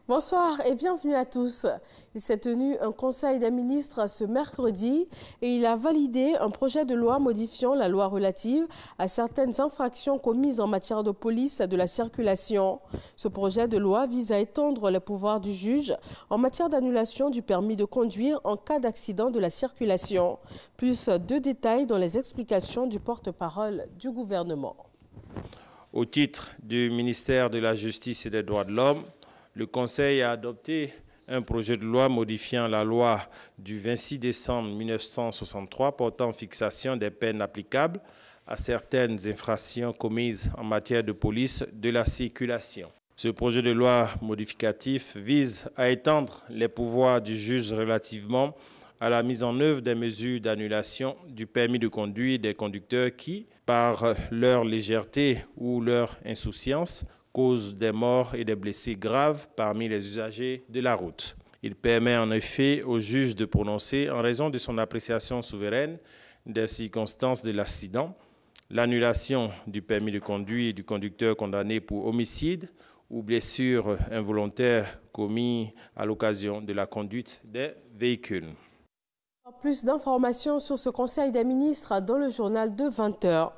Bonsoir et bienvenue à tous. Il s'est tenu un conseil des ministres ce mercredi et il a validé un projet de loi modifiant la loi relative à certaines infractions commises en matière de police de la circulation. Ce projet de loi vise à étendre les pouvoirs du juge en matière d'annulation du permis de conduire en cas d'accident de la circulation. Plus de détails dans les explications du porte-parole du gouvernement. Au titre du ministère de la Justice et des Droits de l'Homme, le Conseil a adopté un projet de loi modifiant la loi du 26 décembre 1963 portant fixation des peines applicables à certaines infractions commises en matière de police de la circulation. Ce projet de loi modificatif vise à étendre les pouvoirs du juge relativement à la mise en œuvre des mesures d'annulation du permis de conduire des conducteurs qui, par leur légèreté ou leur insouciance, causent des morts et des blessés graves parmi les usagers de la route. Il permet en effet au juge de prononcer, en raison de son appréciation souveraine des circonstances de l'accident, l'annulation du permis de conduire du conducteur condamné pour homicide ou blessure involontaire commis à l'occasion de la conduite des véhicules. Plus d'informations sur ce Conseil des ministres dans le journal de 20 h.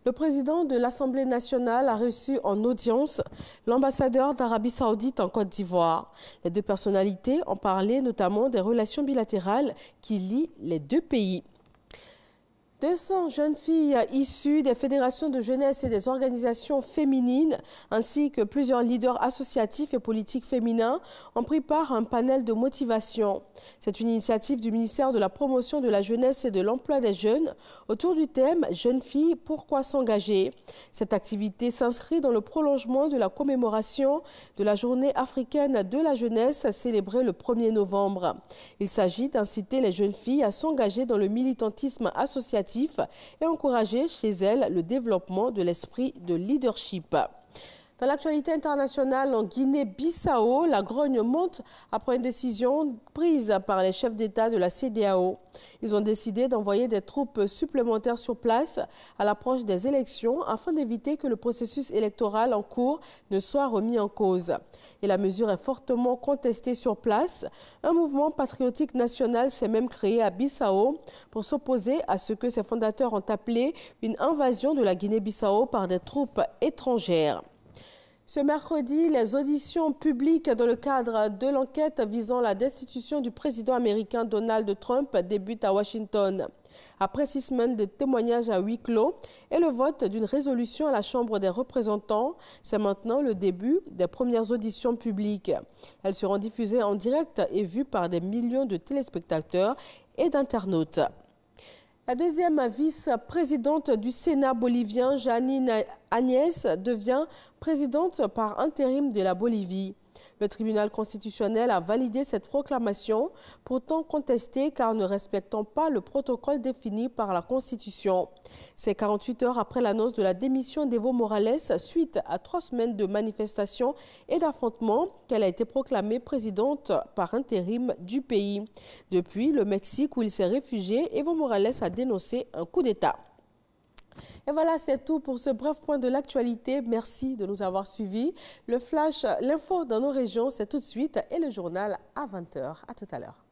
Le président de l'Assemblée nationale a reçu en audience l'ambassadeur d'Arabie Saoudite en Côte d'Ivoire. Les deux personnalités ont parlé notamment des relations bilatérales qui lient les deux pays. 200 jeunes filles issues des fédérations de jeunesse et des organisations féminines, ainsi que plusieurs leaders associatifs et politiques féminins, ont pris part à un panel de motivation. C'est une initiative du ministère de la Promotion de la Jeunesse et de l'Emploi des Jeunes autour du thème « Jeunes filles, pourquoi s'engager ?» Cette activité s'inscrit dans le prolongement de la commémoration de la Journée africaine de la jeunesse célébrée le 1er novembre. Il s'agit d'inciter les jeunes filles à s'engager dans le militantisme associatif et encourager chez elles le développement de l'esprit de leadership. Dans l'actualité internationale, en Guinée-Bissau, la grogne monte après une décision prise par les chefs d'État de la CEDEAO. Ils ont décidé d'envoyer des troupes supplémentaires sur place à l'approche des élections afin d'éviter que le processus électoral en cours ne soit remis en cause. Et la mesure est fortement contestée sur place. Un mouvement patriotique national s'est même créé à Bissau pour s'opposer à ce que ses fondateurs ont appelé une invasion de la Guinée-Bissau par des troupes étrangères. Ce mercredi, les auditions publiques dans le cadre de l'enquête visant la destitution du président américain Donald Trump débutent à Washington. Après 6 semaines de témoignages à huis clos et le vote d'une résolution à la Chambre des représentants, c'est maintenant le début des premières auditions publiques. Elles seront diffusées en direct et vues par des millions de téléspectateurs et d'internautes. La deuxième vice-présidente du Sénat bolivien, Janine Áñez, devient présidente par intérim de la Bolivie. Le tribunal constitutionnel a validé cette proclamation, pourtant contestée car ne respectant pas le protocole défini par la Constitution. C'est 48 heures après l'annonce de la démission d'Evo Morales suite à 3 semaines de manifestations et d'affrontements qu'elle a été proclamée présidente par intérim du pays. Depuis le Mexique où il s'est réfugié, Evo Morales a dénoncé un coup d'État. Et voilà, c'est tout pour ce bref point de l'actualité. Merci de nous avoir suivis. Le flash, l'info dans nos régions, c'est tout de suite et le journal à 20 h. À tout à l'heure.